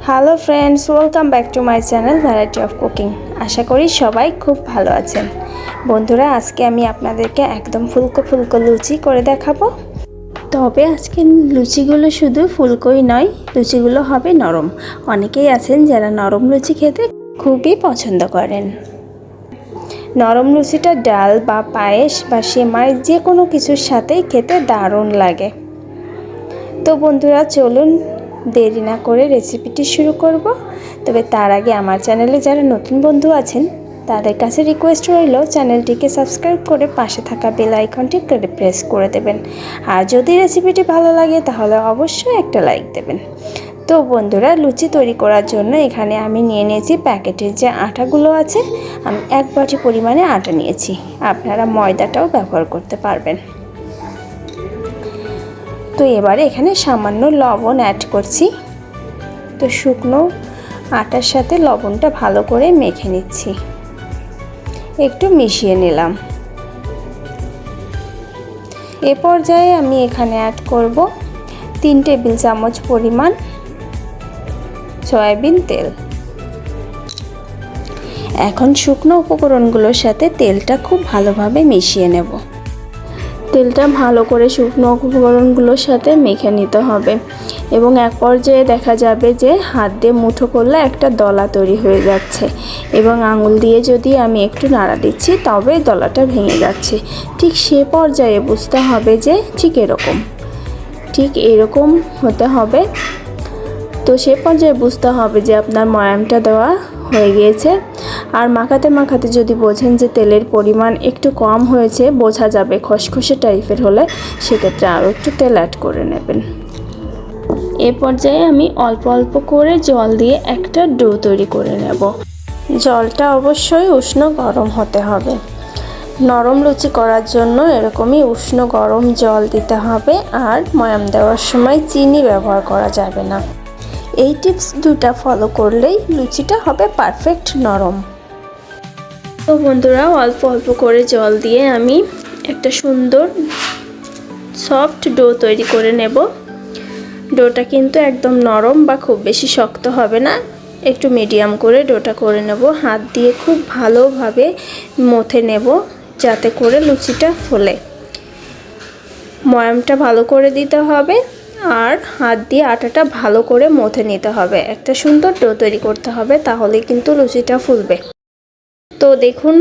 Hello friends, welcome back to my channel variety of cooking. আশা করি সবাই খুব ভালো আছেন। বন্ধুরা, আজকে আমি আপনাদেরকে একদম ফুলকো ফুলকো লুচি করে দেখাবো। তবে আজকে লুচিগুলো শুধু ফুলকোই নয়, লুচিগুলো হবে নরম। অনেকেই আছেন যারা নরম লুচি খেতে খুবই পছন্দ করেন। নরম লুচিটা ডাল বা পায়েস বা সেমাই যে কোনো কিছুর সাথেই খেতে দারুণ লাগে। তো বন্ধুরা, চলুন দেরি না করে রেসিপিটি শুরু করব। তবে তার আগে আমার চ্যানেলে যারা নতুন বন্ধু আছেন তাদের কাছে রিকোয়েস্ট রইল চ্যানেলটিকে সাবস্ক্রাইব করে পাশে থাকা বেল আইকনটি প্রেস করে দেবেন। আর যদি রেসিপিটি ভালো লাগে তাহলে অবশ্যই একটা লাইক দেবেন। তো বন্ধুরা, লুচি তৈরি করার জন্য এখানে আমি নিয়ে নিয়েছি প্যাকেটের যে আটাগুলো আছে। আমি 1 বাটি পরিমাণে আটা নিয়েছি। আপনারা ময়দাটাও ব্যবহার করতে পারবেন। তো এবারে এখানে সামান্য লবণ অ্যাড করছি। তো শুকনো আটার সাথে লবণটা ভালো করে মেখে নিচ্ছি, একটু মিশিয়ে নিলাম। এ পর্যায়ে আমি এখানে অ্যাড করব 3 টেবিল চামচ পরিমাণ সয়াবিন তেল। এখন শুকনো উপকরণগুলোর সাথে তেলটা খুব ভালোভাবে মিশিয়ে নেব। তেলটা ভালো করে শুকনো উপকরণগুলোর সাথে মেখে নিতে হবে এবং এক পর্যায়ে দেখা যাবে যে হাত দিয়ে মুঠো করলে একটা দলা তৈরি হয়ে যাচ্ছে এবং আঙুল দিয়ে যদি আমি একটু নাড়া দিচ্ছি তবে দলাটা ভেঙে যাচ্ছে। ঠিক সে পর্যায়ে বুঝতে হবে যে ঠিক এরকম হতে হবে। তো সে পর্যায়ে বুঝতে হবে যে আপনার ময়ামটা দেওয়া হয়ে গিয়েছে। আর মাখাতে মাখাতে যদি বোঝেন যে তেলের পরিমাণ একটু কম হয়েছে, বোঝা যাবে খসখসে টাইপের হলে, সেক্ষেত্রে আরও একটু তেল অ্যাড করে নেবেন। এ পর্যায়ে আমি অল্প অল্প করে জল দিয়ে একটা ডো তৈরি করে নেব। জলটা অবশ্যই উষ্ণ গরম হতে হবে। নরম লুচি করার জন্য এরকমই উষ্ণ গরম জল দিতে হবে। আর ময়াম দেওয়ার সময় চিনি ব্যবহার করা যাবে না। এই টিপস দুটা ফলো করলেই লুচিটা হবে পারফেক্ট নরম। তো বন্ধুরা, অল্প অল্প করে জল দিয়ে আমি একটা সুন্দর সফট ডো তৈরি করে নেব। ডোটা কিন্তু একদম নরম বা খুব বেশি শক্ত হবে না, একটু মিডিয়াম করে ডোটা করে নেব। হাত দিয়ে খুব ভালোভাবে মথে নেব যাতে করে লুচিটা ফোলে। ময়ামটা ভালো করে দিতে হবে আর হাত দিয়ে আটাটা ভালো করে মথে নিতে হবে। একটা সুন্দর ডো তৈরি করতে হবে, তাহলে কিন্তু লুচিটা ফুলবে। তো দেখুন,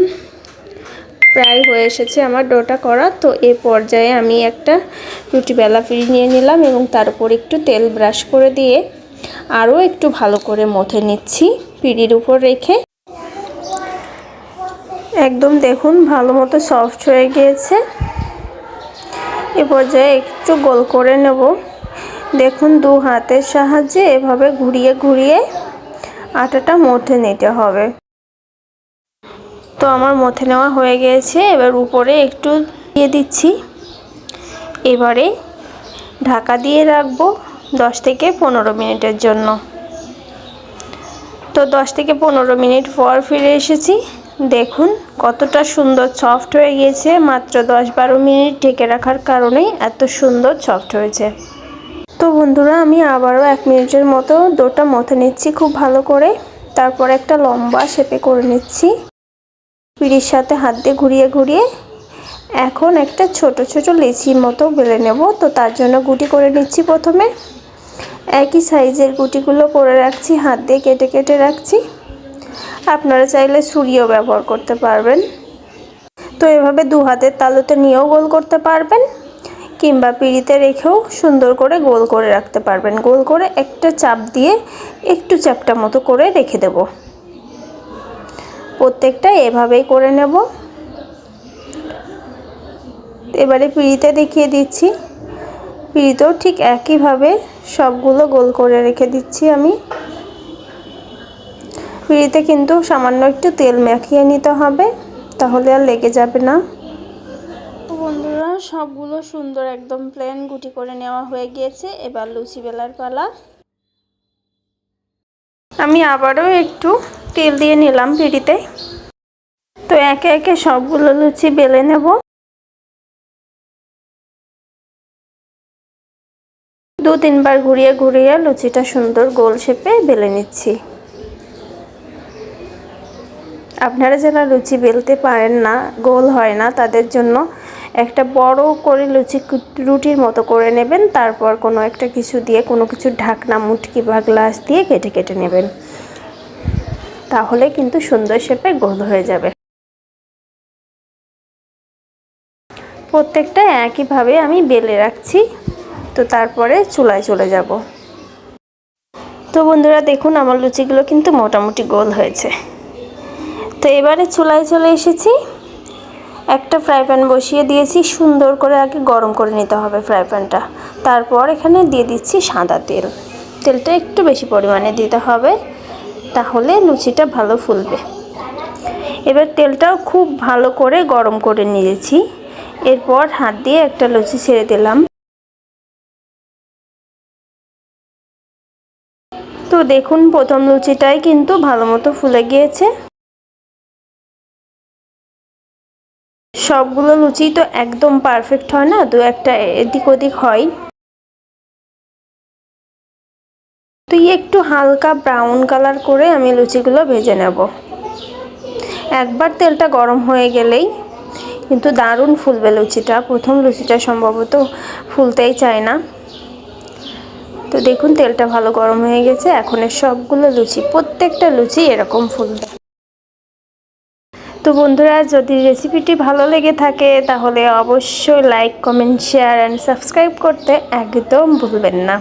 প্রায় হয়ে এসেছে আমার ডোটা করা। তো এই পর্যায়ে আমি একটা রুটি বেলা পিঁড়ি নিয়ে নিলাম এবং তার উপর একটু তেল ব্রাশ করে দিয়ে আরও একটু ভালো করে মথে নিচ্ছি পিঁড়ির উপর রেখে। একদম দেখুন ভালো মতো সফট হয়ে গিয়েছে। এ পর্যায়ে একটু গোল করে নেব। দেখুন, 2 হাতের সাহায্যে এভাবে ঘুরিয়ে ঘুরিয়ে আটাটা মথে নিতে হবে। তো আমার মথে নেওয়া হয়ে গিয়েছে। এবার উপরে একটু দিয়ে দিচ্ছি। এবারে ঢাকা দিয়ে রাখবো 10 থেকে 15 মিনিটের জন্য। তো 10 থেকে 15 মিনিট পর ফিরে এসেছি। দেখুন কতটা সুন্দর সফট হয়ে গিয়েছে। মাত্র 10-12 মিনিট ঢেকে রাখার কারণেই এত সুন্দর সফট হয়েছে। তো বন্ধুরা, আমি আবারও 1 মিনিটের মতো ডোটা মথে নিচ্ছি খুব ভালো করে। তারপর একটা লম্বা শেপে করে নিচ্ছি পিঁড়ির সাথে হাত দিয়ে ঘুরিয়ে ঘুরিয়ে। এখন একটা ছোট ছোট লিচির মতো বেলে নেব। তো তার জন্য গুটি করে নিচ্ছি। প্রথমে একই সাইজের গুটিগুলো করে রাখছি, হাত দিয়ে কেটে কেটে রাখছি। আপনারা চাইলে ছুরিও ব্যবহার করতে পারবেন। তো এভাবে 2 হাতের তালুতে নিয়েও গোল করতে পারবেন কিংবা পিঁড়িতে রেখেও সুন্দর করে গোল করে রাখতে পারবেন। গোল করে একটা চাপ দিয়ে একটু চ্যাপ্টা মতো করে রেখে দেব। প্রত্যেকটা এভাবেই করে নেব। এবারে পিঁড়িতে দেখিয়ে দিচ্ছি। পিঁড়িতেও ঠিক একইভাবে সবগুলো গোল করে রেখে দিচ্ছি আমি। পিঁড়িতে কিন্তু সামান্য একটু তেল মাখিয়ে নিতে হবে, তাহলে আর লেগে যাবে না। বন্ধুরা, সবগুলো সুন্দর একদম প্লেন গুটি করে নেওয়া হয়ে গিয়েছে। এবার লুচি বেলার পালা। আমি আবারও একটু তেল দিয়ে নিলাম পিঁড়িতে। তো একে একে সবগুলো লুচি বেলে নেব। 2-3 বার ঘুরিয়ে ঘুরিয়ে লুচিটা সুন্দর গোল শেপে বেলে নিচ্ছি। আপনারা যারা লুচি বেলতে পারেন না, গোল হয় না, তাদের জন্য একটা বড় করে লুচি রুটির মতো করে নেবেন। তারপর কোনো একটা কিছু দিয়ে, কোনো কিছু ঢাকনা, মুটকি বা গ্লাস দিয়ে কেটে কেটে নেবেন। তাহলে কিন্তু সুন্দর শেপে গোল হয়ে যাবে। প্রত্যেকটা একইভাবে আমি বেলে রাখছি। তো তারপরে চুলায় চলে যাব। তো বন্ধুরা দেখুন, আমার লুচিগুলো কিন্তু মোটামুটি গোল হয়েছে। তো এবারে চুলায় চলে এসেছি। একটা ফ্রাই প্যান বসিয়ে দিয়েছি, সুন্দর করে আগে গরম করে নিতে হবে ফ্রাই প্যানটা। তারপর এখানে দিয়ে দিচ্ছি সাদা তেল। তেলটা একটু বেশি পরিমাণে দিতে হবে, তাহলে লুচিটা ভালো ফুলবে। এবার তেলটাও খুব ভালো করে গরম করে নিয়েছি। এরপর হাত দিয়ে একটা লুচি ছেড়ে দিলাম। তো দেখুন, প্রথম লুচিটাই কিন্তু ভালো মতো ফুলে গিয়েছে। সবগুলো লুচি তো একদম পারফেক্ট হয় না, দু একটা এদিক ওদিক হয়। তো একটু হালকা ব্রাউন কালার করে আমি লুচিগুলো ভেজে নেব। একবার তেলটা গরম হয়ে গেলেই কিন্তু দারুণ ফুলবে লুচিটা। প্রথম লুচিটা সম্ভবত ফুলতেই চায় না। তো দেখুন, তেলটা ভালো গরম হয়ে গেছে। এখন সবগুলো লুচি, প্রত্যেকটা লুচি এরকম ফুলবে। তো বন্ধুরা, যদি রেসিপিটি ভালো লেগে থাকে তাহলে অবশ্যই like, comment, share and subscribe করতে একদম ভুলবেন না।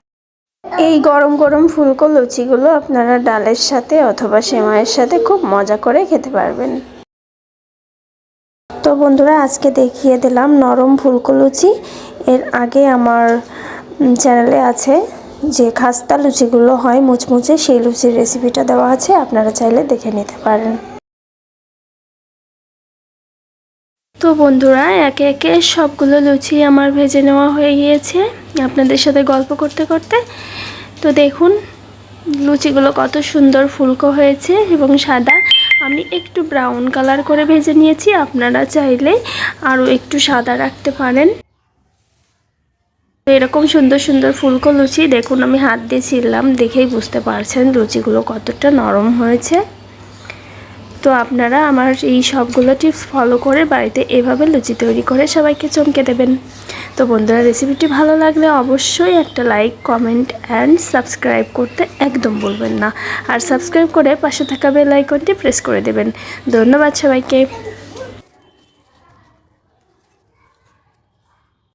এই গরম গরম ফুলকো লুচিগুলো আপনারা ডালের সাথে অথবা সেমাইয়ের সাথে খুব মজা করে খেতে পারবেন। তো বন্ধুরা, আজকে দেখিয়ে দিলাম নরম ফুলকো লুচি। এর আগে আমার চ্যানেলে আছে যে খাস্তা লুচিগুলো হয় মুচমুচে, সেই লুচির রেসিপিটা দেওয়া আছে, আপনারা চাইলে দেখে নিতে পারেন। তো বন্ধুরা, একে একে সবগুলো লুচি আমার ভেজে নেওয়া হয়ে গিয়েছে আপনাদের সাথে গল্প করতে করতে। তো দেখুন, লুচিগুলো কত সুন্দর ফুলকো হয়েছে এবং সাদা। আমি একটু ব্রাউন কালার করে ভেজে নিয়েছি, আপনারা চাইলে আরও একটু সাদা রাখতে পারেন। এরকম সুন্দর সুন্দর ফুলকো লুচি দেখুন, আমি হাত দিয়ে ছিললাম, দেখেই বুঝতে পারছেন লুচিগুলো কতটা নরম হয়েছে। তো আপনারা আমার এই সবগুলো টিপস ফলো করে বাড়িতে এভাবে লুচি তৈরি করে সবাইকে চমকে দেবেন। তো বন্ধুরা, রেসিপিটি ভালো লাগলে অবশ্যই একটা লাইক, কমেন্ট অ্যান্ড সাবস্ক্রাইব করতে একদম ভুলবেন না। আর সাবস্ক্রাইব করে পাশে থাকা বেল আইকনটি প্রেস করে দেবেন। ধন্যবাদ সবাইকে।